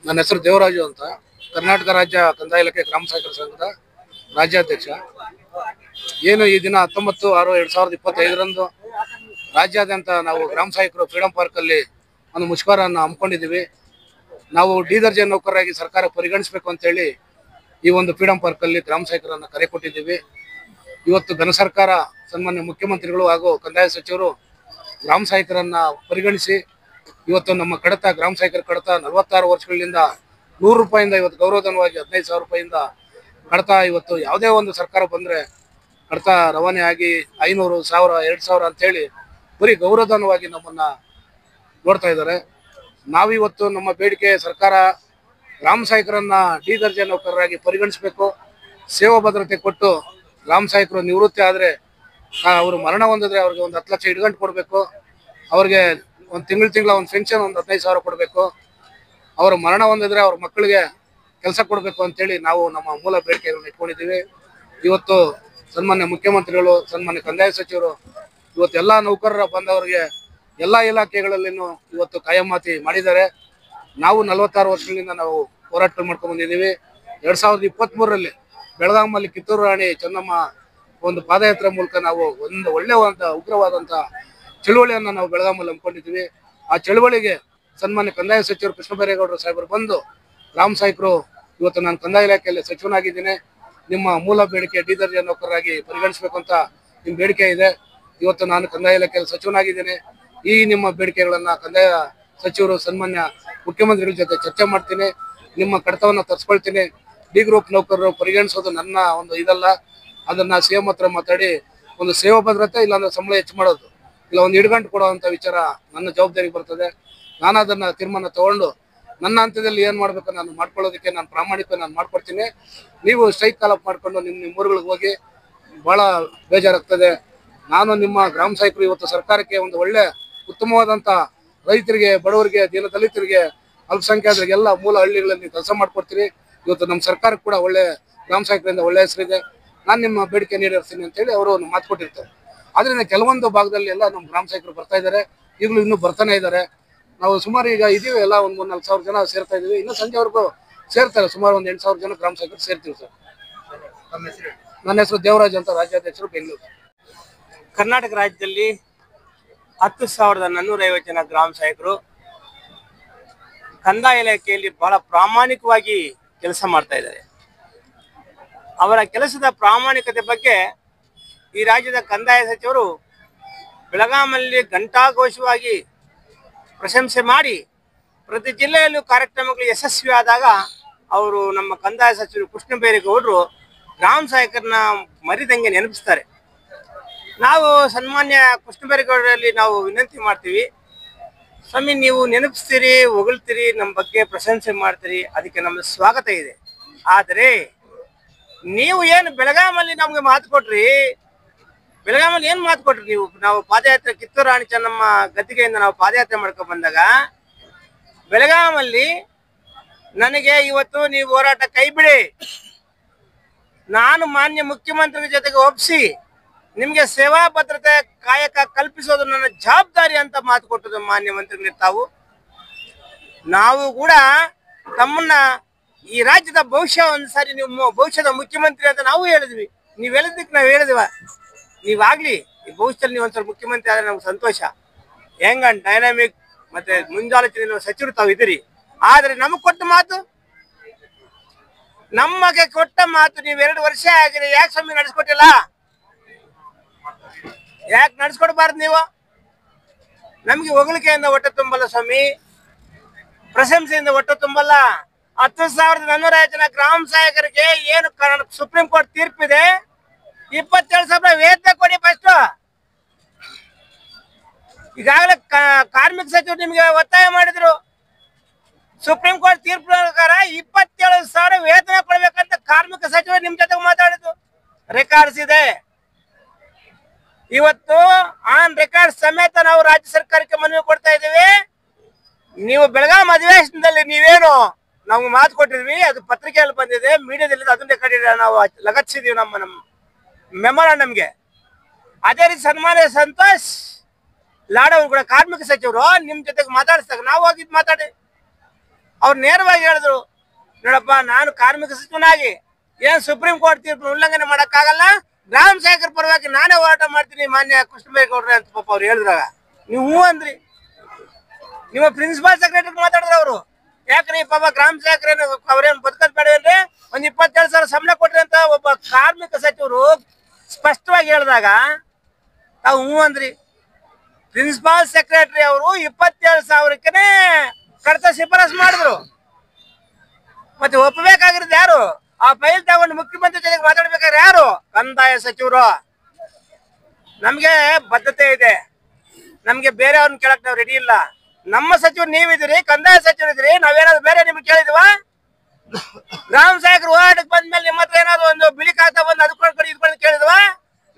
ನನ್ನ ಹೆಸರು ದೇವರಾಜು ಅಂತ, ಕರ್ನಾಟಕ ರಾಜ್ಯ ಕಂದಾಯ ಇಲಾಖೆ ಗ್ರಾಮ ಸಹಾಯಕರ ಸಂಘದ ರಾಜ್ಯಾಧ್ಯಕ್ಷ. ಏನು ಈ ದಿನ 19/6/2025ರಂದು ರಾಜ್ಯಾದ್ಯಂತ ನಾವು ಗ್ರಾಮ ಸಹಾಯಕರು ಫ್ರೀಡಂ ಪಾರ್ಕ್ ಅಲ್ಲಿ ಒಂದು ಮುಷ್ಕರವನ್ನು ಹಮ್ಮಿಕೊಂಡಿದ್ದೀವಿ. ನಾವು ಡಿ ದರ್ಜೆ ನೌಕರರಾಗಿ ಸರ್ಕಾರ ಪರಿಗಣಿಸಬೇಕು ಅಂತ ಹೇಳಿ ಈ ಒಂದು ಫ್ರೀಡಂ ಪಾರ್ಕ್ ಅಲ್ಲಿ ಗ್ರಾಮ ಸಹಾಯಕರನ್ನ ಕರೆ ಕೊಟ್ಟಿದ್ದೀವಿ. ಇವತ್ತು ಘನ ಸರ್ಕಾರ ಸನ್ಮಾನ್ಯ ಮುಖ್ಯಮಂತ್ರಿಗಳು ಹಾಗೂ ಕಂದಾಯ ಸಚಿವರು ಗ್ರಾಮ ಸಹಾಯಕರನ್ನ ಪರಿಗಣಿಸಿ ಇವತ್ತು ನಮ್ಮ ಕಡತ ಗ್ರಾಮ ಸಹಾಯಕರ ಕಡತ 46 ವರ್ಷಗಳಿಂದ 100 ರೂಪಾಯಿಂದ ಇವತ್ತು ಗೌರವಧನವಾಗಿ 15,000 ರೂಪಾಯಿಂದ ಕಡತ ಇವತ್ತು ಯಾವುದೇ ಒಂದು ಸರ್ಕಾರ ಬಂದ್ರೆ ಕಡತ ರವಾನೆ ಆಗಿ 500, 1000, 2,000 ಅಂತ ಹೇಳಿ ಬರೀ ಗೌರವಧನವಾಗಿ ನಮ್ಮನ್ನ ನೋಡ್ತಾ ಇದ್ದಾರೆ. ನಾವಿವತ್ತು ನಮ್ಮ ಬೇಡಿಕೆ ಸರ್ಕಾರ ಗ್ರಾಮ ಸಹಾಯಕರನ್ನ ಡಿ ದರ್ಜೆ ನೌಕರರಾಗಿ ಪರಿಗಣಿಸಬೇಕು. ಸೇವಾ ಭದ್ರತೆ ಕೊಟ್ಟು ಗ್ರಾಮ ಸಹಾಯಕರು ನಿವೃತ್ತಿ ಆದ್ರೆ ಅವರು ಮರಣ ಹೊಂದಿದ್ರೆ ಅವ್ರಿಗೆ ಒಂದು 10 ಲಕ್ಷ ಇಟ್ಗಂಟು ಕೊಡಬೇಕು. ಅವ್ರಿಗೆ ಒಂದು ತಿಂಗಳ ಒಂದು ಪೆನ್ಷನ್ ಒಂದು 15,000 ಕೊಡಬೇಕು. ಅವರ ಮರಣ ಹೊಂದಿದ್ರೆ ಅವ್ರ ಮಕ್ಕಳಿಗೆ ಕೆಲಸ ಕೊಡಬೇಕು ಅಂತೇಳಿ ನಾವು ನಮ್ಮ ಮೂಲ ಬೇಡಿಕೆಗಳನ್ನು ಇಟ್ಕೊಂಡಿದ್ದೀವಿ. ಇವತ್ತು ಸನ್ಮಾನ್ಯ ಮುಖ್ಯಮಂತ್ರಿಗಳು, ಸನ್ಮಾನ್ಯ ಕಂದಾಯ ಸಚಿವರು ಇವತ್ತು ಎಲ್ಲ ನೌಕರರ ಬಂದವರಿಗೆ ಎಲ್ಲ ಇಲಾಖೆಗಳಲ್ಲಿನೂ ಇವತ್ತು ಕಾಯಮಾತಿ ಮಾಡಿದ್ದಾರೆ. ನಾವು 46 ವರ್ಷಗಳಿಂದ ನಾವು ಹೋರಾಟ ಮಾಡ್ಕೊಂಡು ಬಂದಿದ್ದೀವಿ. 2023ರಲ್ಲಿ ಬೆಳಗಾಮಲ್ಲಿ ಕಿತ್ತೂರು ರಾಣಿ ಚೆನ್ನಮ್ಮ ಒಂದು ಪಾದಯಾತ್ರೆ ಮೂಲಕ ನಾವು ಒಂದು ಒಳ್ಳೆಯ ಉಗ್ರವಾದಂಥ ಚಳುವಳಿಯನ್ನು ನಾವು ಬೆಳಗಾಮಲ್ಲಿ ಹಮ್ಮಿಕೊಂಡಿದ್ದೀವಿ. ಆ ಚಳುವಳಿಗೆ ಸನ್ಮಾನ್ಯ ಕಂದಾಯ ಸಚಿವರು ಕೃಷ್ಣ ಬೈರೇಗೌಡರು ಸಾಹೇಬರು ಬಂದು ಗ್ರಾಮ ಸಹಾಯಕರು ಇವತ್ತು ನಾನು ಕಂದಾಯ ಇಲಾಖೆಯಲ್ಲಿ ಸಚಿವನಾಗಿದ್ದೇನೆ, ನಿಮ್ಮ ಮೂಲ ಬೇಡಿಕೆ ಡಿ ದರ್ಜೆ ನೌಕರರಾಗಿ ಪರಿಗಣಿಸಬೇಕು ಅಂತ ನಿಮ್ಮ ಬೇಡಿಕೆ ಇದೆ. ಇವತ್ತು ನಾನು ಕಂದಾಯ ಇಲಾಖೆಯಲ್ಲಿ ಸಚಿವನಾಗಿದ್ದೇನೆ. ಈ ನಿಮ್ಮ ಬೇಡಿಕೆಗಳನ್ನ ಕಂದಾಯ ಸಚಿವರು ಸನ್ಮಾನ್ಯ ಮುಖ್ಯಮಂತ್ರಿಗಳ ಜೊತೆ ಚರ್ಚೆ ಮಾಡ್ತೀನಿ. ನಿಮ್ಮ ಕಡತವನ್ನು ತರಿಸ್ಕೊಳ್ತೀನಿ. ಡಿ ಗ್ರೂಪ್ ನೌಕರರು ಪರಿಗಣಿಸೋದು ನನ್ನ ಒಂದು ಇದಲ್ಲ. ಅದನ್ನ ಸಿಎಂ ಹತ್ರ ಮಾತಾಡಿ ಒಂದು ಸೇವಾ ಭದ್ರತೆ ಇಲ್ಲಾಂದ್ರೆ ಸಂಬಳ ಹೆಚ್ಚು ಮಾಡೋದು ಇಲ್ಲ ಒಂದು ಇಡ್ಗಂಟು ಕೊಡುವಂತ ವಿಚಾರ ನನ್ನ ಜವಾಬ್ದಾರಿಗೆ ಬರ್ತದೆ. ನಾನು ಅದನ್ನ ತೀರ್ಮಾನ ತಗೊಂಡು ನನ್ನ ಹಂತದಲ್ಲಿ ಏನ್ ಮಾಡ್ಬೇಕು ನಾನು ಮಾಡ್ಕೊಳ್ಳೋದಕ್ಕೆ ನಾನು ಪ್ರಾಮಾಣಿಕ ನಾನು ಮಾಡ್ಕೊಡ್ತೀನಿ. ನೀವು ಸ್ಟ್ರೈಕ್ ಕಾಲ್ ಅಪ್ ಮಾಡ್ಕೊಂಡು ನಿಮ್ಮ ಊರುಗಳಿಗೆ ಹೋಗಿ. ಬಹಳ ಬೇಜಾರಾಗ್ತದೆ. ನಾನು ನಿಮ್ಮ ಗ್ರಾಮ ಸಹಾಯಕರು ಇವತ್ತು ಸರ್ಕಾರಕ್ಕೆ ಒಂದು ಒಳ್ಳೆ ಉತ್ತಮವಾದಂತ ರೈತರಿಗೆ, ಬಡವರಿಗೆ, ದೀನದಲಿತರಿಗೆ, ಅಲ್ಪಸಂಖ್ಯಾತರಿಗೆಲ್ಲ ಮೂಲ ಹಳ್ಳಿಗಳಲ್ಲಿ ಕೆಲಸ ಮಾಡ್ಕೊಡ್ತೀರಿ. ಇವತ್ತು ನಮ್ಮ ಸರ್ಕಾರಕ್ಕೆ ಕೂಡ ಒಳ್ಳೆ ಗ್ರಾಮ ಸಹಾಯಕರಿಂದ ಒಳ್ಳೆ ಹೆಸರಿದೆ. ನಾನು ನಿಮ್ಮ ಬೇಡಿಕೆ ನೀಡಿರ್ತೀನಿ ಅಂತೇಳಿ ಅವರು ಮಾತು ಕೊಟ್ಟಿರ್ತಾರೆ. ಆದ್ರಿಂದ ಕೆಲವೊಂದು ಭಾಗದಲ್ಲಿ ಎಲ್ಲ ನಮ್ಮ ಗ್ರಾಮ ಸಹಾಯಕರು ಬರ್ತಾ ಇದ್ದಾರೆ, ಈಗಲೂ ಇನ್ನೂ ಬರ್ತಾನೆ ಇದ್ದಾರೆ. ನಾವು ಸುಮಾರು ಈಗ ಇದೀವಿ ಎಲ್ಲ ಒಂದು 3,000-4,000 ಜನ ಸೇರ್ತಾ ಇದೀವಿ. ಇನ್ನು ಸಂಜೆವರೆಗೂ ಸೇರ್ತಾರೆ. ಸುಮಾರು ಒಂದು 8,000 ಜನ ಗ್ರಾಮ ಸಹಾಯಕರು ಸೇರ್ತೀವಿ ಸರ್. ನನ್ನ ಹೆಸರು ದೇವರಾಜ್ ಅಂತ, ರಾಜ್ಯಾಧ್ಯಕ್ಷರು, ಬೆಂಗಳೂರು. ಕರ್ನಾಟಕ ರಾಜ್ಯದಲ್ಲಿ 10,450 ಜನ ಗ್ರಾಮ ಸಹಾಯಕರು ಕಂದಾಯ ಇಲಾಖೆಯಲ್ಲಿ ಬಹಳ ಪ್ರಾಮಾಣಿಕವಾಗಿ ಕೆಲಸ ಮಾಡ್ತಾ ಇದ್ದಾರೆ. ಅವರ ಕೆಲಸದ ಪ್ರಾಮಾಣಿಕತೆ ಬಗ್ಗೆ ಈ ರಾಜ್ಯದ ಕಂದಾಯ ಸಚಿವರು ಬೆಳಗಾಮಲ್ಲಿ ಘಂಟಾಘೋಷವಾಗಿ ಪ್ರಶಂಸೆ ಮಾಡಿ ಪ್ರತಿ ಜಿಲ್ಲೆಯಲ್ಲೂ ಕಾರ್ಯಕ್ರಮಗಳು ಯಶಸ್ವಿ ಆದಾಗ ಅವರು ನಮ್ಮ ಕಂದಾಯ ಸಚಿವರು ಕೃಷ್ಣ ಬೈರೇಗೌಡರು ಗ್ರಾಮ ಸಹಾಯಕರನ್ನ ಮರಿದಂಗೆ ನೆನಪಿಸ್ತಾರೆ. ನಾವು ಸನ್ಮಾನ್ಯ ಕೃಷ್ಣ ಬೈರೇಗೌಡರಲ್ಲಿ ನಾವು ವಿನಂತಿ ಮಾಡ್ತೀವಿ, ಸ್ವಾಮಿ ನೀವು ನೆನಪಿಸ್ತೀರಿ, ಹೊಗಳ್ತೀರಿ, ನಮ್ಮ ಬಗ್ಗೆ ಪ್ರಶಂಸೆ ಮಾಡ್ತೀರಿ, ಅದಕ್ಕೆ ನಮ್ಮ ಸ್ವಾಗತ ಇದೆ. ಆದರೆ ನೀವು ಏನು ಬೆಳಗಾಮಲ್ಲಿ ನಮ್ಗೆ ಮಾತು ಕೊಟ್ರಿ, ಬೆಳಗಾಮಲ್ಲಿ ಏನು ಮಾತು ಕೊಟ್ರಿ ನೀವು? ನಾವು ಪಾದಯಾತ್ರೆ ಕಿತ್ತೂರು ರಾಣಿ ಚೆನ್ನಮ್ಮ ಗದ್ದಿಗೆಯಿಂದ ನಾವು ಪಾದಯಾತ್ರೆ ಮಾಡ್ಕೊಂಡು ಬಂದಾಗ ಬೆಳಗಾಮಲ್ಲಿ ನನಗೆ ಇವತ್ತು ನೀವು ಹೋರಾಟ ಕೈ ಬಿಡಿ, ನಾನು ಮಾನ್ಯ ಮುಖ್ಯಮಂತ್ರಿ ಜೊತೆಗೆ ಒಪ್ಪಿಸಿ ನಿಮ್ಗೆ ಸೇವಾ ಭದ್ರತೆ ಕಾಯಕ ಕಲ್ಪಿಸೋದು ನನ್ನ ಜವಾಬ್ದಾರಿ ಅಂತ ಮಾತು ಕೊಟ್ಟದ್ದು ಮಾನ್ಯ ಮಂತ್ರಿಗಳಿರ್ತಾವು. ನಾವು ಕೂಡ ತಮ್ಮನ್ನ ಈ ರಾಜ್ಯದ ಭವಿಷ್ಯ ಒಂದ್ಸಾರಿ ನೀವು ಭವಿಷ್ಯದ ಮುಖ್ಯಮಂತ್ರಿ ಅಂತ ನಾವು ಹೇಳಿದ್ವಿ. ನೀವ್ ಹೇಳಿದ್ದಕ್ಕೆ ನಾವು ಹೇಳಿದ್ವ, ನೀವಾಗ್ಲಿ ಈ ಭವಿಷ್ಯದಲ್ಲಿ ನೀವು ಒಂದ್ಸಲ ಮುಖ್ಯಮಂತ್ರಿ ಆದ್ರೆ ನಮ್ಗೆ ಸಂತೋಷ. ಹೆಂಗ ಡೈನಾಮಿಕ್ ಮತ್ತೆ ಮುಂದಾಲೋಚನೆ ಸಚಿವರು ತಾವು ಇದ್ದೀರಿ. ಆದ್ರೆ ನಮಗ್ ಕೊಟ್ಟ ಮಾತು, ನಮಗೆ ಕೊಟ್ಟ ಮಾತು ನೀವು 2 ವರ್ಷ ಆಗಿದೆ, ಯಾಕೆ ಸ್ವಾಮಿ ನಡೆಸ್ಕೊಟ್ಟಿಲ್ಲ? ಯಾಕೆ ನಡೆಸ್ಕೊಡ್ಬಾರ್ದು ನೀವು? ನಮ್ಗೆ ಹೊಗಳಿಕೆಯಿಂದ ಹೊಟ್ಟೆ ತುಂಬಲ್ಲ ಸ್ವಾಮಿ, ಪ್ರಶಂಸೆಯಿಂದ ಹೊಟ್ಟೆ ತುಂಬಲ್ಲ. 10,450 ಜನ ಗ್ರಾಮ ಸಹಾಯಕರಿಗೆ ಏನು ಸುಪ್ರೀಂ ಕೋರ್ಟ್ ತೀರ್ಪಿದೆ, 27,000 ವೇತನ ಕೊಡಿ ಫಸ್ಟ್. ಈಗಾಗಲೇ ಕಾರ್ಮಿಕ ಸಚಿವರು ನಿಮ್ಗೆ ಒತ್ತಾಯ ಮಾಡಿದ್ರು, ಸುಪ್ರೀಂ ಕೋರ್ಟ್ ತೀರ್ಪು ಪ್ರಕಾರ 27,000 ವೇತನ ಕೊಡ್ಬೇಕಂತ ಕಾರ್ಮಿಕ ಸಚಿವರು ನಿಮ್ ಜೊತೆ ಮಾತಾಡಿದ್ರು, ರೆಕಾರ್ಡ್ಸ್ ಇದೆ. ಇವತ್ತು ಆನ್ ರೆಕಾರ್ಡ್ ಸಮೇತ ನಾವು ರಾಜ್ಯ ಸರ್ಕಾರಕ್ಕೆ ಮನವಿ ಕೊಡ್ತಾ ಇದ್ದೀವಿ. ನೀವು ಬೆಳಗಾಂ ಅಧಿವೇಶನದಲ್ಲಿ ನೀವೇನು ನಾವು ಮಾತು ಕೊಟ್ಟಿದ್ವಿ, ಅದು ಪತ್ರಿಕೆಯಲ್ಲಿ ಬಂದಿದೆ, ಮೀಡಿಯಾದಲ್ಲಿ ಅದನ್ನೇ ಕಡೆ ನಾವು ಲಗತ್ತಿಸಿದೀವಿ ನಮ್ಮ ಮೆಮೊರಾಂಡಮ್ಗೆ. ಅದೇ ರೀತಿ ಸನ್ಮಾನ್ಯ ಸಂತೋಷ್ ಲಾಡ್ ಅವರು ಕೂಡ ಕಾರ್ಮಿಕ ಸಚಿವರು ನಿಮ್ ಜೊತೆಗೆ ಮಾತಾಡಿಸಿದಾಗ ನಾವು ಹೋಗಿದ್ ಮಾತಾಡಿ ಅವ್ರು ನೇರವಾಗಿ ಹೇಳಿದ್ರು, ನೋಡಪ್ಪ ನಾನು ಕಾರ್ಮಿಕ ಸಚಿವನಾಗಿ ಏನ್ ಸುಪ್ರೀಂ ಕೋರ್ಟ್ ತೀರ್ಪು ಉಲ್ಲಂಘನೆ ಮಾಡಕ್ಕಾಗಲ್ಲ, ಗ್ರಾಮ ಸೇವಕರ ಪರವಾಗಿ ನಾನೇ ಹೋರಾಟ ಮಾಡ್ತೀನಿ ಮಾನ್ಯ ಕೃಷ್ಣಬೈರೇಗೌಡ್ರೆ ಅಂತ ಪಾಪ ಅವ್ರು ಹೇಳಿದ್ರಾಗ ನೀವು ಹೂ ಅಂದ್ರಿ. ನಿಮ್ಮ ಪ್ರಿನ್ಸಿಪಾಲ್ ಸೆಕ್ರೆಟರಿ ಮಾತಾಡಿದ್ರು ಅವರು, ಯಾಕ್ರಿ ಪಾಪ ಗ್ರಾಮ ಸೇವಕರೇನು ಅವ್ರೇನು ಬದುಕದ್ ಬೇಡವೇನ್ರಿ, ಒಂದ್ 27,000 ಸಂಬಳ ಕೊಟ್ರಿ ಅಂತ ಒಬ್ಬ ಕಾರ್ಮಿಕ ಸಚಿವರು ಸ್ಪಷ್ಟವಾಗಿ ಹೇಳಿದಾಗ ತಾವು ಹೂ ಅಂದ್ರಿ. ಪ್ರಿನ್ಸಿಪಾಲ್ ಸೆಕ್ರೆಟರಿ ಅವರು 27,000ಕ್ಕೆ ಕಡತ ಶಿಫಾರಸು ಮಾಡಿದ್ರು. ಮತ್ತೆ ಒಪ್ಪಬೇಕಾಗಿರೋದು ಯಾರು? ಆ ಫೈಲ್ ತಗೊಂಡು ಮುಖ್ಯಮಂತ್ರಿ ಜೊತೆಗೆ ಮಾತಾಡ್ಬೇಕಾದ್ರೆ ಯಾರು? ಕಂದಾಯ ಸಚಿವರು. ನಮ್ಗೆ ಬದ್ಧತೆ ಇದೆ, ನಮ್ಗೆ ಬೇರೆಯವ್ರನ್ನ ಕೇಳಕ್ ನಾವು ರೆಡಿ ಇಲ್ಲ. ನಮ್ಮ ಸಚಿವರು ನೀವಿದ್ದೀರಿ, ಕಂದಾಯ ಸಚಿವರು ಇದ್ರಿ, ನಾವೇನಾದ್ರು ಬೇರೆ ನಿಮ್ಗೆ ಕೇಳಿದ್ವ? ಗ್ರಾಮ ಸೇವಕರು ಹೋರಾಟಕ್ಕೆ ಬಂದ್ಮೇಲೆ ನಿಮ್ಮ ಹತ್ರ ಏನಾದ್ರು ಒಂದು ಬಿಳಿ ಕಾಗ್ದ ಬಂದು ಅದ್ಕೊಂಡು ಇದ್ಕೊಂಡು ಕೇಳಿದ್ವ?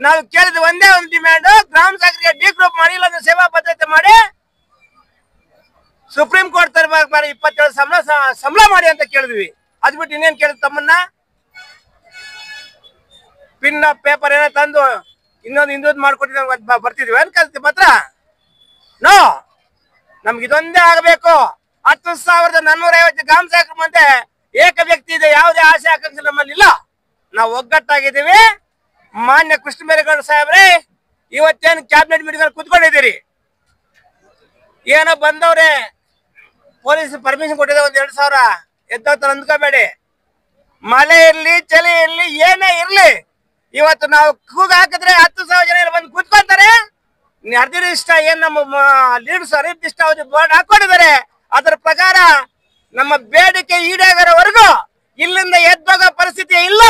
ನಾವು ಕೇಳಿದ್ ಒಂದೇ ಒಂದು ಡಿಮ್ಯಾಂಡ್, ಗ್ರಾಮ ಸೇವಕರಿಗೆ ಡಿ ಗ್ರೂಪ್ ಮಾಡಿ, ಇಲ್ಲಾಂದ್ರೆ ಸೇವಾ ಭದ್ರತೆ ಮಾಡಿ, ಸುಪ್ರೀಂ ಕೋರ್ಟ್ ತರಬೇಕು 27 ಸಂಬಳ ಮಾಡಿ ಅಂತ ಕೇಳಿದ್ವಿ. ಅದ್ ಬಿಟ್ಟು ಇನ್ನೇನ್ ಕೇಳಿದ್ ತಮ್ಮನ್ನ? ಪಿನ್ ಪೇಪರ್ ಏನೋ ತಂದು ಇನ್ನೊಂದು ಮಾಡ್ಕೊಟ್ಟಿದ್ದ ಬರ್ತಿದ್ವಿ ಏನ್ ಕಲ್ತಿ ಮಾತ್ರ? ನೋ, ನಮ್ಗೆ ಇದೊಂದೇ ಆಗಬೇಕು. 10,450 ಗ್ರಾಮ ಸೇವಕರ ಮುಂದೆ ಏಕ ವ್ಯಕ್ತಿ ಇದೆ, ಯಾವುದೇ ಆಸೆ ಆಕಾಂಕ್ಷೆ ನಮ್ಮಲ್ಲಿ ಇಲ್ಲ. ನಾವು ಒಗ್ಗಟ್ಟಾಗಿದ್ದೀವಿ. ಮಾನ್ಯ ಕೃಷ್ಣಬೈರೇಗೌಡ ಸಾಹೇಬ್ರೆ, ಇವತ್ತೇನು ಕ್ಯಾಬಿನೆಟ್ ಮೀಟಿಂಗ್ ಕುತ್ಕೊಂಡಿದ್ದೀರಿ, ಏನೋ ಬಂದವ್ರೆ ಪೊಲೀಸ್ ಪರ್ಮಿಷನ್ ಕೊಟ್ಟಿದೆ 2,000 ಎದ್ದೋಗ್ತಾರೆ ಅಂದ್ಕೋಬೇಡಿ. ಮಳೆ ಇರ್ಲಿ ಚಳಿ ಇರ್ಲಿ ಏನೇ ಇರ್ಲಿ, ಇವತ್ತು ನಾವು ಕೂಗ ಹಾಕಿದ್ರೆ 10,000 ಜನ ಬಂದು ಕೂತ್ಕೊಂತಾರೆ. ನಿರ್ದಿಷ್ಟ ಏನ್ ನಮ್ಮ ಲೀಡರ್ಸ್ ಅನಿರ್ದಿಷ್ಟ ಬೋರ್ಡ್ ಹಾಕೊಂಡಿದ್ದಾರೆ, ಅದರ ಪ್ರಕಾರ ನಮ್ಮ ಬೇಡಿಕೆ ಈಡೇರೋವರೆಗೂ ಇಲ್ಲಿಂದ ಎದ್ದೋಗೋ ಪರಿಸ್ಥಿತಿ ಇಲ್ಲ.